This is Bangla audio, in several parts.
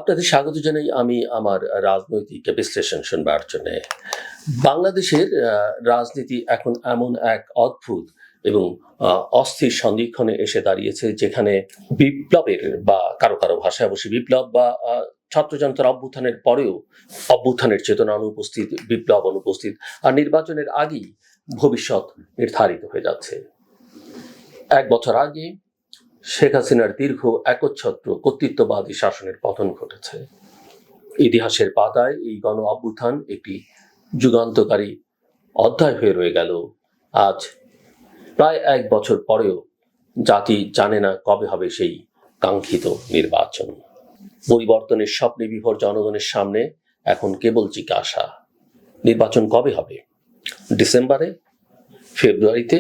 আপনাদের স্বাগত জানাই আমি আমার রাজনৈতিক বিশ্লেষণ শুনবার জন্য। বাংলাদেশের রাজনীতি এখন এমন এক অদ্ভুত এবং অস্থির সন্ধিক্ষণে এসে দাঁড়িয়েছে, যেখানে বিপ্লবের বা কারো কারো ভাষায় অবশ্যই বিপ্লব বা ছাত্র জনতার অভ্যুত্থানের পরেও অভ্যুত্থানের চেতনা অনুপস্থিত, বিপ্লব অনুপস্থিত, আর নির্বাচনের আগেই ভবিষ্যৎ নির্ধারিত হয়ে যাচ্ছে। এক বছর আগে শেখ হাসিনার দীর্ঘ একচ্ছত্র কর্তৃত্ববাদী শাসনের পতন ঘটেছে। ইতিহাসের পাতায় এই গণ অভ্যুত্থান একটি যুগান্তকারী অধ্যায় হয়ে রয়ে গেল। আজ প্রায় এক বছর পরেও জাতি জানে না কবে হবে সেই কাঙ্ক্ষিত নির্বাচন। পরিবর্তনের স্বপ্নে বিভোর জনগণের সামনে এখন কেবল জিজ্ঞাসা, নির্বাচন কবে হবে? ডিসেম্বরে, ফেব্রুয়ারিতে,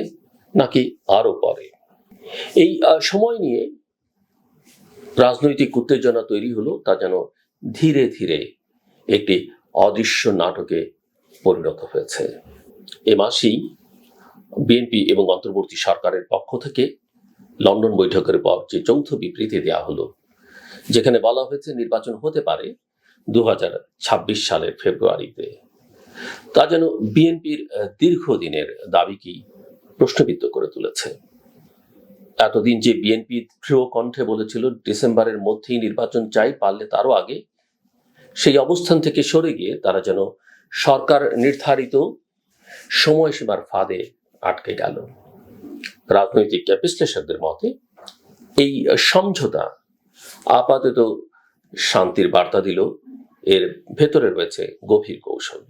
নাকি আরো পরে? এই সময় নিয়ে রাজনৈতিক উত্তেজনা তৈরি হলো, তা যেন ধীরে ধীরে একটি অদৃশ্য নাটকে পরিণত হয়েছে। এ মাসেই বিএনপি এবং অন্তর্বর্তী সরকারের পক্ষ থেকে লন্ডন বৈঠকের পর যে যৌথ বিবৃতি দেওয়া হলো, যেখানে বলা হয়েছে নির্বাচন হতে পারে 2026 সালের ফেব্রুয়ারিতে, তা যেন বিএনপির দীর্ঘদিনের দাবিকেই প্রশ্নবিদ্ধ করে তুলেছে। এতদিন যে বিএনপি দৃঢ় কণ্ঠে বলেছিল ডিসেম্বরের মধ্যেই নির্বাচন চাই, পারলে তারও আগে, সেই অবস্থান থেকে সরে গিয়ে তারা যেন সরকার নির্ধারিত সময়সীমার ফাঁদে আটকে গেল। রাজনৈতিক বিশ্লেষকদের মতে এই সমঝোতা আপাতত শান্তির বার্তা দিল, এর ভেতরে রয়েছে গভীর কৌশল।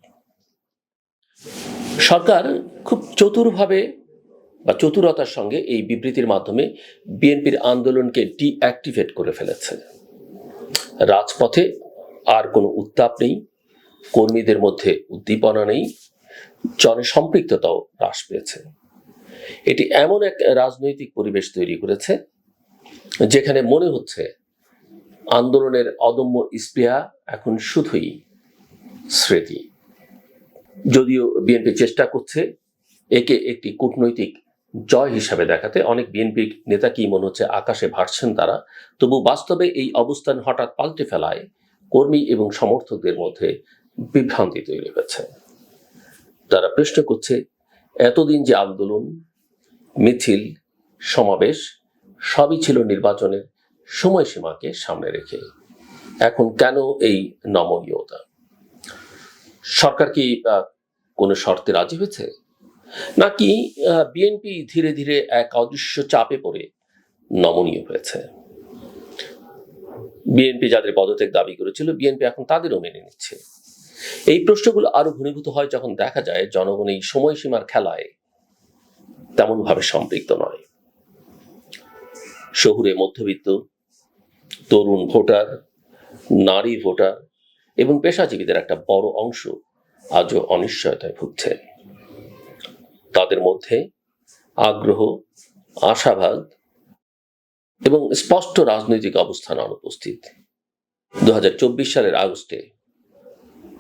সরকার খুব চতুরভাবে বা চতুরতার সঙ্গে এই বিবৃতির মাধ্যমে বিএনপির আন্দোলনকে ডিঅ্যাক্টিভেট করে ফেলেছে। রাজপথে আর কোনো উত্তাপ নেই, কর্মীদের মধ্যে উদ্দীপনা নেই, জনসম্পৃক্ততাও হ্রাস পেয়েছে। এটি এমন এক রাজনৈতিক পরিবেশ তৈরি করেছে যেখানে মনে হচ্ছে আন্দোলনের অদম্য স্পৃহা এখন শুধুই স্মৃতি। যদিও বিএনপি চেষ্টা করছে একে একটি কূটনৈতিক জয় হিসাবে দেখাতে, অনেক বিএনপি নেতাকেই মনে হচ্ছে আকাশে ভাসছেন তারা, তবু বাস্তবে এই অবস্থান হঠাৎ পাল্টে ফেলায় কর্মী এবং সমর্থকদের মধ্যে বিভ্রান্তি তৈরি হয়েছে। তারা প্রশ্ন করছে, এতদিন যে আন্দোলন, মিছিল, সমাবেশ সবই ছিল নির্বাচনের সময়সীমাকে সামনে রেখে, এখন কেন এই নমনীয়তা? সরকার কি কোনো শর্তে রাজি হয়েছে, নাকি বিএনপি ধীরে ধীরে এক অদৃশ্য চাপে পড়ে নমনীয় হয়েছে? বিএনপি যাদের পদত্যাগ দাবি করেছিল, বিএনপি এখন তাদেরও মেনে নিচ্ছে। এই প্রশ্নগুলো আরো ঘনীভূত হয় যখন দেখা যায় জনগণ এই সময়সীমার খেলায় তেমন ভাবে সম্পৃক্ত নয়। শহুরে মধ্যবিত্ত, তরুণ ভোটার, নারী ভোটার এবং পেশাজীবীদের একটা বড় অংশ আজও অনিশ্চয়তায় ভুগছে। তাদের মধ্যে আগ্রহ, আশাবাদ এবং স্পষ্ট রাজনৈতিক অবস্থান অনুপস্থিত। 2024 সালের আগস্টে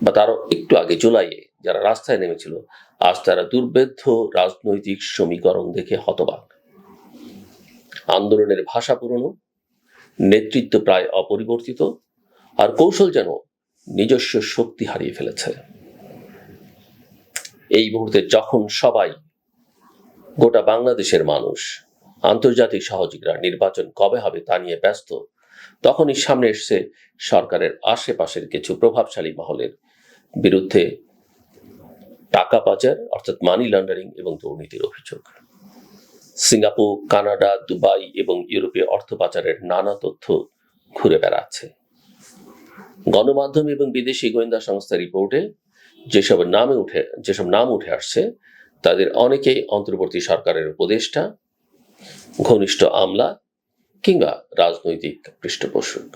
বা তারও একটু আগে জুলাইয়ে যারা রাস্তায় নেমেছিল, আজ তারা দুর্ভেদ্য রাজনৈতিক সমীকরণ দেখে হতবাক। আন্দোলনের ভাষা পুরনো, নেতৃত্ব প্রায় অপরিবর্তিত, আর কৌশল যেন নিজস্ব শক্তি হারিয়ে ফেলেছে। এই মুহূর্তে যখন সবাই, গোটা বাংলাদেশের মানুষ, আন্তর্জাতিক সহযোগীরা নির্বাচন কবে হবে তা নিয়ে ব্যস্ত, তখনই সামনে এসছে সরকারের আশেপাশের কিছু প্রভাবশালী মহলের বিরুদ্ধে টাকা পাচার অর্থাৎ মানি লন্ডারিং এবং দুর্নীতির অভিযোগ। সিঙ্গাপুর, কানাডা, দুবাই এবং ইউরোপীয় অর্থ পাচারের নানা তথ্য ঘুরে বেড়াচ্ছে। গণমাধ্যম এবং বিদেশি গোয়েন্দা সংস্থার রিপোর্টে যেসব নাম উঠে আসছে, তাদের অনেকেই অন্তর্বর্তী সরকারের উপদেষ্টা, ঘনিষ্ঠ আমলা কিংবা রাজনৈতিক পৃষ্ঠপোষক।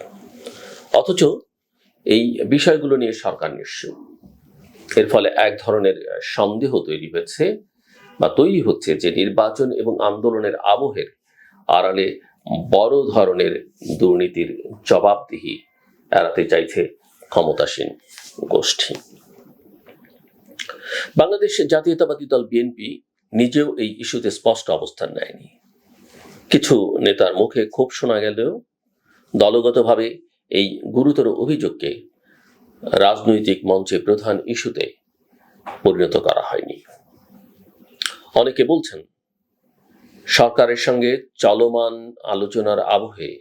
অথচ এই বিষয়গুলো নিয়ে সরকার নিশ্চুপ। এর ফলে এক ধরনের সন্দেহ তৈরি হচ্ছে যে নির্বাচন এবং আন্দোলনের আবহের আড়ালে বড় ধরনের দুর্নীতির জবাবদিহি এড়াতে চাইছে ক্ষমতাসীন গোষ্ঠী। বাংলাদেশ জাতীয়তাবাদী দল বিএনপি নিজেও এই ইস্যুতে স্পষ্ট অবস্থান নেয়নি। কিছু নেতার মুখে ক্ষোভ শোনা গেলেও দলগতভাবে এই গুরুতর অভিযোগকে রাজনৈতিক মঞ্চে প্রধান ইস্যুতে পরিণত করা হয়নি। অনেকে বলছেন সরকারের সঙ্গে চলমান আলোচনার আবহে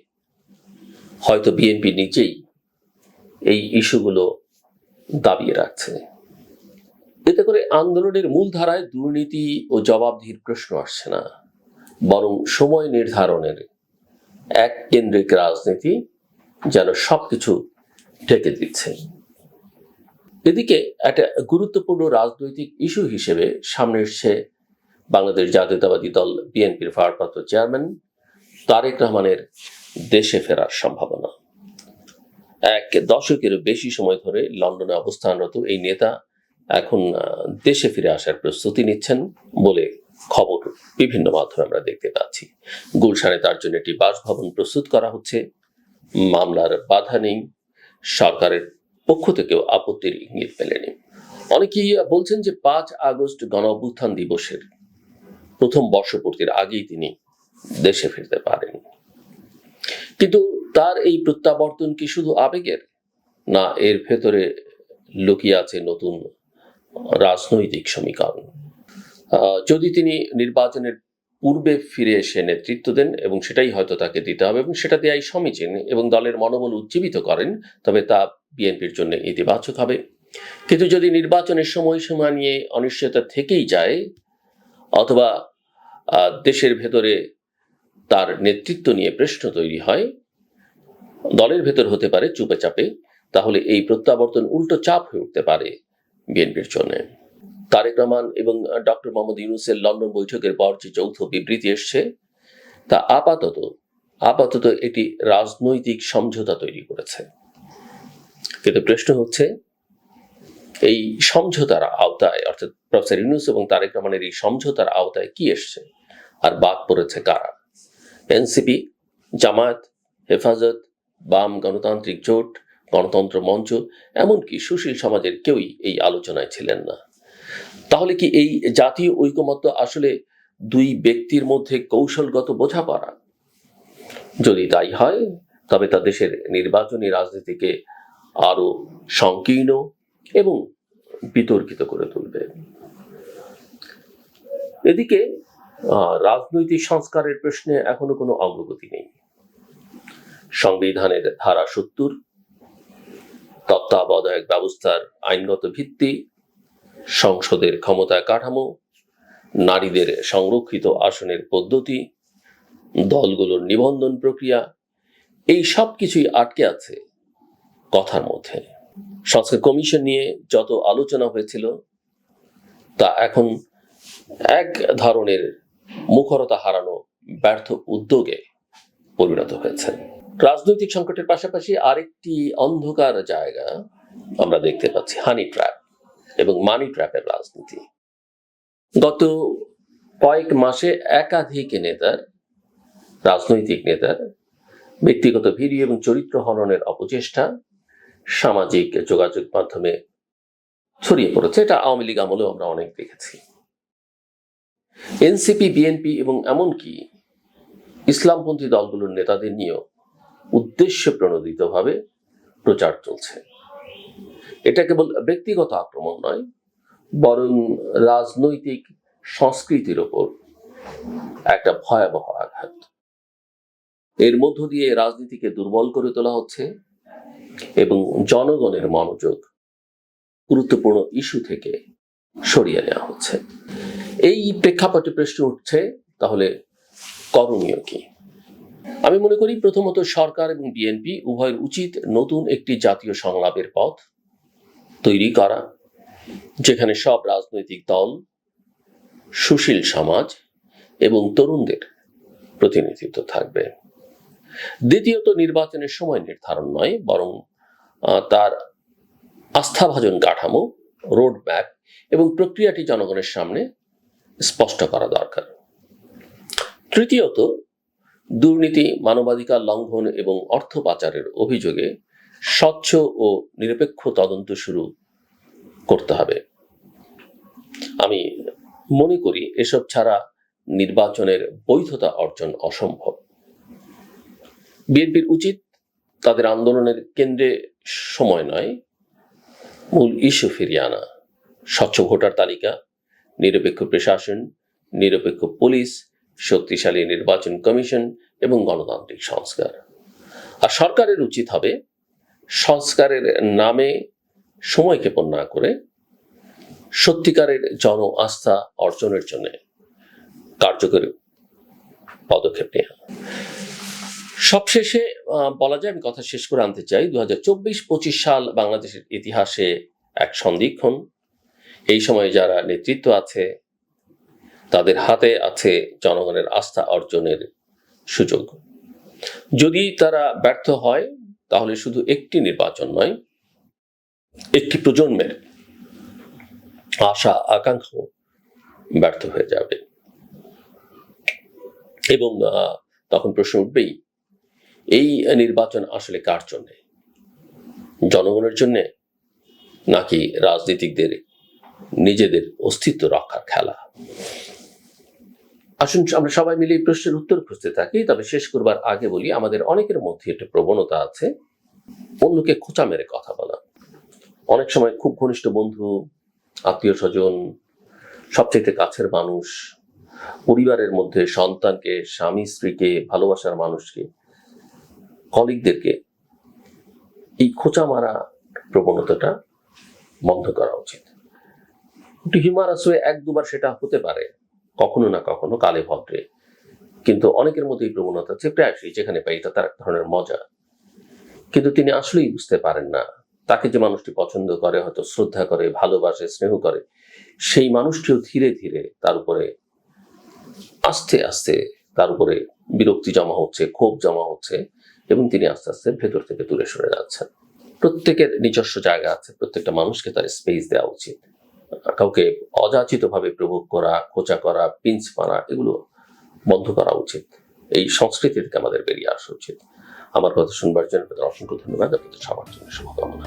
হয়তো বিএনপি নিজেই এই ইস্যুগুলো দাবিয়ে রাখছে। এতে করে আন্দোলনের মূল ধারায় দুর্নীতি ও জবাবদিহির প্রশ্ন আসছে না, বরং সময় নির্ধারণের এক কেন্দ্রিক রাজনীতি যেন সবকিছু ঢেকে দিচ্ছে। এদিকে একটা গুরুত্বপূর্ণ রাজনৈতিক ইস্যু হিসেবে সামনে এসছে বাংলাদেশ জাতীয়তাবাদী দল বিএনপির ভারপ্রাপ্ত চেয়ারম্যান তারেক রহমানের দেশে ফেরার সম্ভাবনা। এক দশকেরও বেশি সময় ধরে লন্ডনে অবস্থানরত এই নেতা এখন দেশে ফিরে আসার প্রস্তুতি নিচ্ছেন বলে খবর বিভিন্ন মাধ্যমে আমরা দেখতে পাচ্ছি। গুলশানে তার জন্য একটি বাসভবন প্রস্তুত করা হচ্ছে। মামলার বাধা নেই, সরকারের পক্ষ থেকেও আপত্তির ইঙ্গিত মেলেনি। অনেকেই বলছেন যে ৫ আগস্ট গণ অভ্যুত্থান দিবসের প্রথম বর্ষপূর্তির আগেই তিনি দেশে ফিরতে পারেন। কিন্তু তার এই প্রত্যাবর্তন কি শুধু আবেগের, না এর ভেতরে লুকিয়ে আছে নতুন রাজনৈতিক সমীকরণ? যদি তিনি নির্বাচনের পূর্বে ফিরে এসে নেতৃত্ব দেন, এবং সেটাই হয়তো তাকে দিতে হবে, এবং সেটা দেয়াই সমীচীন এবং দলের মনোবল উজ্জীবিত করেন, তবে তা বিএনপির জন্য ইতিবাচক হবে। কিন্তু যদি নির্বাচনের সময়সীমা নিয়ে অনিশ্চয়তা থেকেই যায়, অথবা দেশের ভেতরে তার নেতৃত্ব নিয়ে প্রশ্ন তৈরি হয়, দলের ভেতর হতে পারে চুপে চাপে, তাহলে এই প্রত্যাবর্তন উল্টো চাপ হয়ে উঠতে পারে বিএনপির জন্য। তারেক রহমান এবং ডক্টর মোহাম্মদ ইউনূসের লন্ডন বৈঠকের পর যে যৌথ বিবৃতি এসছে, তা আপাতত এটি রাজনৈতিক সমঝোতা তৈরি করেছে। কিন্তু প্রশ্ন হচ্ছে, এই সমঝোতার আওতায়, অর্থাৎ প্রফেসর ইউনূস এবং তারেক রহমানের এই সমঝোতার আওতায় কি এসছে, আর বাদ পড়েছে কারা? এনসিপি, জামায়াত, হেফাজত, বাম গণতান্ত্রিক জোট, গণতন্ত্র মঞ্চ, এমনকি সুশীল সমাজের কেউই এই আলোচনায় ছিলেন না। তাহলে কি এই জাতীয় ঐকমত্য আসলে দুই ব্যক্তির মধ্যে কৌশলগত বোঝাপড়া? যদি তাই হয়, তবে তা দেশের নির্বাচনী রাজনীতিকে আরো সংকীর্ণ এবং বিতর্কিত করে তুলবে। এদিকে রাজনৈতিক সংস্কারের প্রশ্নে এখনো কোনো অগ্রগতি নেই। সংবিধানের ধারা ৭০, তত্ত্বাবধায়ক ব্যবস্থার আইনগত ভিত্তি, সংসদের ক্ষমতা কাঠামো, নারীদের সংরক্ষিত আসনের পদ্ধতি, দলগুলোর নিবন্ধন প্রক্রিয়া, এই সব কিছুই আটকে আছে কথার মধ্যে। সংস্কার কমিশন নিয়ে যত আলোচনা হয়েছিল, তা এখন এক ধরনের মুখরতা হারানো ব্যর্থ উদ্যোগে পরিণত হয়েছে। রাজনৈতিক সংকটের পাশাপাশি আরেকটি অন্ধকার জায়গা আমরা দেখতে পাচ্ছি, হানি ট্র্যাপ এবং মানি ট্র্যাপের রাজনীতি। গত কয়েক মাসে একাধিক রাজনৈতিক নেতার ব্যক্তিগত ভিডিও এবং চরিত্র হননের অপচেষ্টা সামাজিক যোগাযোগ মাধ্যমে ছড়িয়ে পড়েছে। এটা আওয়ামী লীগ আমলেও আমরা অনেক দেখেছি। এনসিপি, বিএনপি এবং এমনকি ইসলামপন্থী দলগুলোর নেতাদের নিয়েও উদ্দেশ্য প্রণোদিতভাবে প্রচার চলছে। এটা কেবল ব্যক্তিগত আক্রমণ নয়, বরং রাজনৈতিক সংস্কৃতির ওপর একটা ভয়াবহ আঘাত। এর মধ্য দিয়ে রাজনীতিকে দুর্বল করে তোলা হচ্ছে এবং জনগণের মনোযোগ গুরুত্বপূর্ণ ইস্যু থেকে সরিয়ে নেওয়া হচ্ছে। এই প্রেক্ষাপটে প্রশ্ন উঠছে, তাহলে করণীয় কি? আমি মনে করি, প্রথমত সরকার এবং বিএনপি উভয়ের উচিত নতুন একটি জাতীয় সংলাপের পথ তৈরি করা, যেখানে সব রাজনৈতিক দল, সুশীল সমাজ এবং তরুণদের প্রতিনিধিত্ব থাকবে। দ্বিতীয়ত, নির্বাচনের সময় নির্ধারণ নয়, বরং তার আস্থাভাজন কাঠামো, রোড ম্যাপ এবং প্রক্রিয়াটি জনগণের সামনে স্পষ্ট করা দরকার। তৃতীয়ত, দুর্নীতি, মানবাধিকার লঙ্ঘন এবং অর্থ পাচারের অভিযোগে স্বচ্ছ ও নিরপেক্ষ তদন্ত শুরু করতে হবে। আমি মনে করি এসব ছাড়া নির্বাচনের বৈধতা অর্জন অসম্ভব। বিএনপির উচিত তাদের আন্দোলনের কেন্দ্রে সময় নয়, মূল ইস্যু ফিরিয়ে আনা। স্বচ্ছ ভোটার তালিকা, নিরপেক্ষ প্রশাসন, নিরপেক্ষ পুলিশ, শক্তিশালী নির্বাচন কমিশন এবং গণতান্ত্রিক সংস্কার। আর সরকারের উচিত হবে সংস্কারের নামে সময় ক্ষেপণ না করে সত্যিকারের জন আস্থা অর্জনের জন্য কার্যকরী পদক্ষেপ নেওয়া। সবশেষে বলা যায়, আমি কথা শেষ করে আনতে চাই, 2024-25 সাল বাংলাদেশের ইতিহাসে এক সন্ধিক্ষণ। এই সময়ে যারা নেতৃত্ব আছে তাদের হাতে আছে জনগণের আস্থা অর্জনের সুযোগ। যদি তারা ব্যর্থ হয় তাহলে শুধু একটি নির্বাচন নয়, একটি প্রজন্মের আশা আকাঙ্ক্ষা ব্যর্থ হয়ে যাবে। এবং তখন প্রশ্ন উঠবেই, এই নির্বাচন আসলে কার জন্য? জনগণের জন্য, নাকি রাজনীতিকদের নিজেদের অস্তিত্ব রক্ষার খেলা? আসুন আমরা সবাই মিলে এই প্রশ্নের উত্তর খুঁজতে থাকি। তবে শেষ করবার আগে বলি, আমাদের অনেকের মধ্যে একটা প্রবণতা আছে অন্যকে খোঁচা মেরে কথা বলা। অনেক সময় খুব ঘনিষ্ঠ বন্ধু, আত্মীয় স্বজন, সবচেয়ে কাছের মানুষ, পরিবারের মধ্যে সন্তানকে, স্বামী স্ত্রীকে, ভালোবাসার মানুষকে, কলিগদেরকে এই খোঁচা মারা প্রবণতাটা বন্ধ করা উচিত। একটু হিউমারাস হয়ে এক দুবার সেটা হতে পারে, কখনো না কখনো, কালে ভদ্রে। কিন্তু অনেকের মধ্যে এই প্রবণতা আছে, প্রায়শই যেখানে পাই এটা তার এক ধরনের মজা। কিন্তু তিনি আসলেই বুঝতে পারেন না, তাকে যে মানুষটি পছন্দ করে, হয়তো শ্রদ্ধা করে, ভালোবাসে, স্নেহ করে, সেই মানুষটিও ধীরে ধীরে তার উপরে আস্তে আস্তে তার উপরে বিরক্তি জমা হচ্ছে, ক্ষোভ জমা হচ্ছে, এবং তিনি আস্তে আস্তে ভেতর থেকে দূরে সরে যাচ্ছেন। প্রত্যেকের নিজস্ব জায়গা আছে, প্রত্যেকটা মানুষকে তার স্পেস দেওয়া উচিত। কাউকে অযাচিত ভাবে প্রভোগ করা, খোঁচা করা, পিঞ্চ মারা, এগুলো বন্ধ করা উচিত। এই সংস্কৃতি থেকে আমাদের বেরিয়ে আসা উচিত। আমার কথা শুনবার জন্য আপনাদের অসংখ্য ধন্যবাদ। আপনাদের সবার জন্য শুভকামনা।